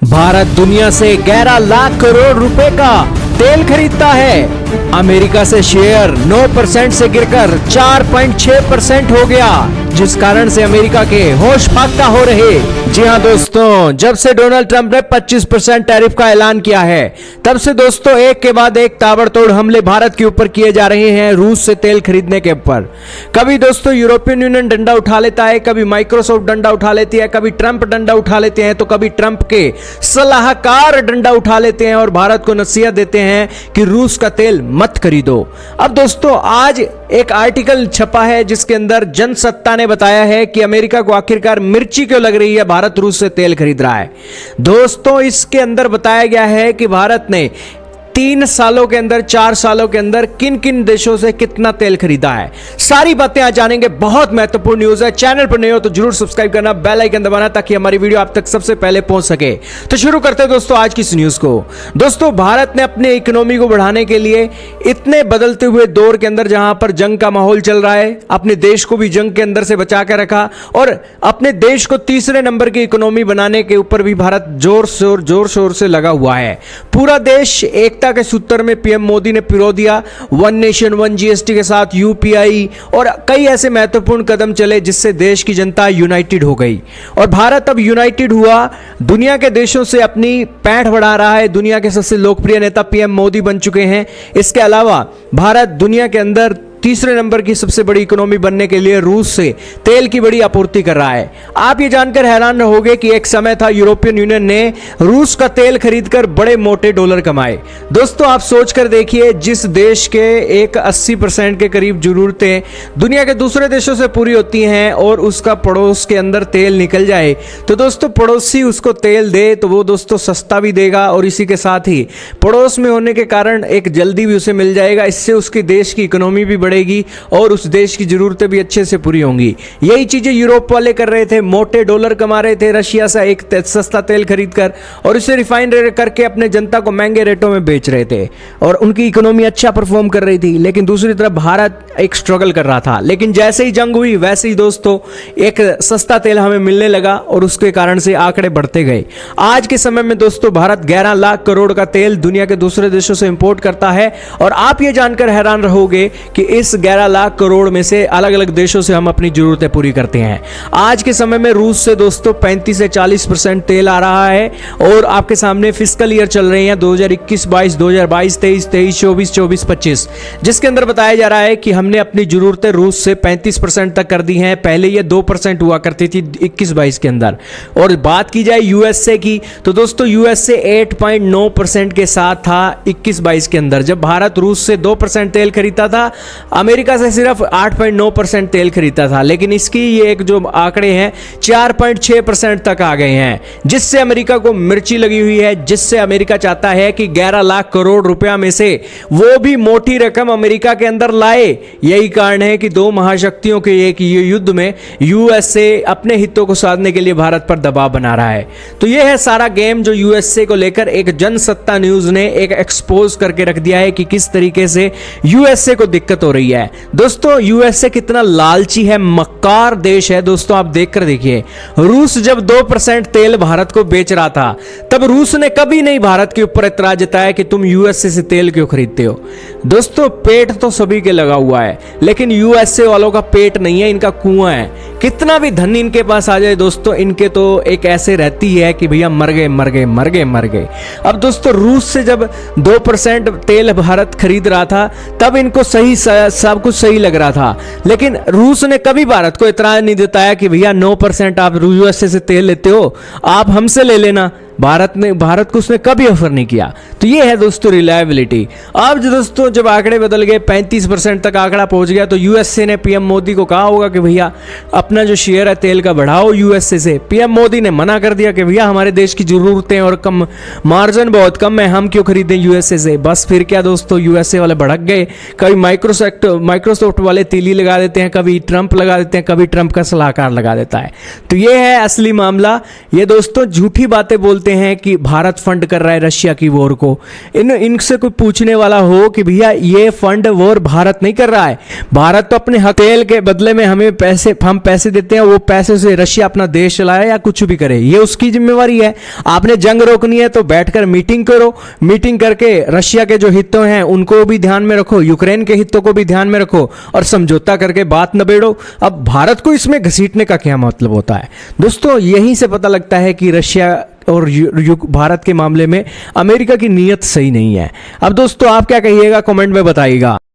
भारत दुनिया से 11 लाख करोड़ रुपए का तेल खरीदता है। अमेरिका से शेयर 9% से गिरकर 4.6% हो गया, जिस कारण से अमेरिका के होश फाख्ता हो रहे। जी हां दोस्तों, जब से डोनाल्ड ट्रंप ने 25% टैरिफ का ऐलान किया है, तब से दोस्तों एक के बाद एक ताबड़तोड़ हमले भारत के ऊपर किए जा रहे हैं रूस से तेल खरीदने के ऊपर। कभी दोस्तों यूरोपियन यूनियन डंडा उठा लेता है, कभी माइक्रोसॉफ्ट डंडा उठा लेती है, कभी ट्रंप डंडा उठा लेते हैं, तो कभी ट्रंप के सलाहकार डंडा उठा लेते हैं और भारत को नसीहत देते हैं कि रूस का तेल मत खरीदो। अब दोस्तों आज एक आर्टिकल छपा है जिसके अंदर जनसत्ता ने बताया है कि अमेरिका को आखिरकार मिर्ची क्यों लग रही है, भारत रूस से तेल खरीद रहा है। दोस्तों इसके अंदर बताया गया है कि भारत ने 3 सालों के अंदर 4 सालों के अंदर किन किन देशों से कितना तेल खरीदा है, सारी बातें आज जानेंगे। बहुत महत्वपूर्ण न्यूज है। चैनल पर नए हो तो जरूर सब्सक्राइब करना, बेल आइकन दबाना ताकि हमारी वीडियो आप तक सबसे पहले पहुंच सके। तो शुरू करते हैं दोस्तों आज की इस न्यूज को। दोस्तों भारत ने अपने इकोनॉमी को बढ़ाने के लिए इतने बदलते हुए दौर के अंदर जहां पर जंग का माहौल चल रहा है, अपने देश को भी जंग के अंदर से बचा कर रखा और अपने देश को तीसरे नंबर की इकोनॉमी बनाने के ऊपर भी भारत जोर शोर से लगा हुआ है। पूरा देश एकता के सूत्र में पीएम मोदी ने पिरो दिया। वन नेशन वन जीएसटी के साथ यूपीआई और कई ऐसे महत्वपूर्ण कदम चले जिससे देश की जनता यूनाइटेड हो गई और भारत अब यूनाइटेड हुआ, दुनिया के देशों से अपनी पैठ बढ़ा रहा है। दुनिया के सबसे लोकप्रिय नेता पीएम मोदी बन चुके हैं। इसके अलावा भारत दुनिया के अंदर तीसरे नंबर की सबसे बड़ी इकोनॉमी बनने के लिए रूस से तेल की बड़ी आपूर्ति कर रहा है। आप ये जानकर हैरान रहोगे कि एक समय था यूरोपियन यूनियन ने रूस का तेल खरीदकर बड़े मोटे डॉलर कमाए। दोस्तों आप सोचकर देखिए, जिस देश के एक 80% के करीब जरूरतें दुनिया के दूसरे देशों से पूरी होती हैं और उसका पड़ोस के अंदर तेल निकल जाए, तो दोस्तों पड़ोसी उसको तेल दे तो वो दोस्तों सस्ता भी देगा और इसी के साथ ही पड़ोस में होने के कारण एक जल्दी भी उसे मिल जाएगा। इससे उसके देश की इकोनॉमी भी बढ़ेगी और उस देश की जरूरतें भी अच्छे से पूरी होंगी। यही चीजें यूरोप वाले कर रहे थे, मोटे डॉलर कमा रहे थे रशिया से एक सस्ता तेल खरीदकर और इसे रिफाइन करके अपने जनता को महंगे रेटों में बेच रहे थे और उनकी इकोनॉमी अच्छा परफॉर्म कर रही थी। लेकिन दूसरी तरफ भारत एक स्ट्रगल कर रहा था। लेकिन जैसे ही जंग हुई वैसे ही दोस्तों एक सस्ता तेल हमें मिलने लगा और उसके कारण से आंकड़े बढ़ते गए। आज के समय में दोस्तों भारत 11 लाख करोड़ का तेल दुनिया के दूसरे देशों से इंपोर्ट करता है और आप ये जानकर हैरान रहोगे कि इस 11 लाख करोड़ में से अलग अलग देशों से हम अपनी जरूरतें पूरी करते हैं। आज के समय में रूस से दोस्तों 35 से 40% तेल आ रहा है और आपके सामने फिस्कल ईयर चल रहे हैं 2021-22, 2022-23, 23-24, 24-25, जिसके अंदर बताया जा रहा है कि हमने अपनी जरूरतें रूस से 35% तक कर दी हैं। पहले ये 2% हुआ करती थी 21-22 के अंदर। और बात की जाए यूएसए की तो दोस्तों यूएसए 8.9% के साथ था 21-22 के अंदर, जब भारत रूस से 2% तेल खरीदता था, अमेरिका से सिर्फ 8.9% तेल खरीदता था। लेकिन इसकी ये एक जो आंकड़े हैं 4.6% तक आ गए हैं, जिससे अमेरिका को मिर्ची लगी हुई है, जिससे अमेरिका चाहता है कि 11 लाख करोड़ रुपया में से वो भी मोटी रकम अमेरिका के अंदर लाए। यही कारण है कि दो महाशक्तियों के एक युद्ध में यूएसए अपने हितों को साधने के लिए भारत पर दबाव बना रहा है। तो ये है सारा गेम जो यूएसए को लेकर एक जनसत्ता न्यूज ने एक एक्सपोज करके रख दिया है कि किस तरीके से यूएसए को दिक्कत हो रही है। दोस्तों यूएसए कितना लालची है, मक्कार देश है। दोस्तों आप देखकर देखिए, रूस जब 2% तेल भारत को बेच रहा था तब रूस ने कभी नहीं भारत के ऊपर इतराज जताया कि तुम यूएसए से तेल क्यों खरीदते हो। दोस्तों पेट तो सभी के लगा हुआ है, लेकिन यूएसए वालों का पेट नहीं है, इनका कुआं है। कितना भी धन इनके पास आ जाए दोस्तों, इनके तो एक ऐसे रहती है कि भैया मर गए मर गए मर गए मर गए। अब दोस्तों रूस से जब 2% तेल भारत खरीद रहा था तब इनको सही सब कुछ सही लग रहा था, लेकिन रूस ने कभी भारत को इतराज नहीं जताया कि भैया 9% आप यूएसए से तेल लेते हो, आप हमसे ले लेना। भारत को उसने कभी ऑफर नहीं किया। तो ये है दोस्तों रिलायबिलिटी। अब दोस्तों जब आंकड़े बदल गए 35% तक आंकड़ा पहुंच गया तो यूएसए ने पीएम मोदी को कहा होगा कि भैया अपना जो शेयर है तेल का बढ़ाओ यूएसए से। पीएम मोदी ने मना कर दिया कि भैया हमारे देश की जरूरतें और कम मार्जिन बहुत कम है, हम क्यों खरीदें यूएसए से। बस फिर क्या दोस्तों, यूएसए वाले भड़क गए। कभी माइक्रोसॉफ्ट वाले तीली लगा देते हैं, कभी ट्रंप लगा देते हैं, कभी ट्रंप का सलाहकार लगा देता है। तो ये है असली मामला। ये दोस्तों झूठी बातें बोलते बोलते हैं कि भारत फंड कर रहा है रशिया की वॉर को। इनसे कोई पूछने वाला हो कि भैया ये फंड वॉर भारत नहीं कर रहा है, भारत तो अपने हक तेल के बदले में हम पैसे देते हैं, वो पैसे से रशिया अपना देश चलाए या कुछ भी करे, ये उसकी जिम्मेवारी है। आपने जंग रोकनी है तो बैठकर मीटिंग करो, मीटिंग करके रशिया के जो हितों हैं उनको भी ध्यान में रखो, यूक्रेन के हितों को भी ध्यान में रखो और समझौता करके बात नबेड़ो। अब भारत को इसमें घसीटने का क्या मतलब होता है दोस्तों? यहीं से पता लगता है कि रशिया और भारत के मामले में अमेरिका की नीयत सही नहीं है। अब दोस्तों आप क्या कहिएगा, कमेंट में बताइएगा।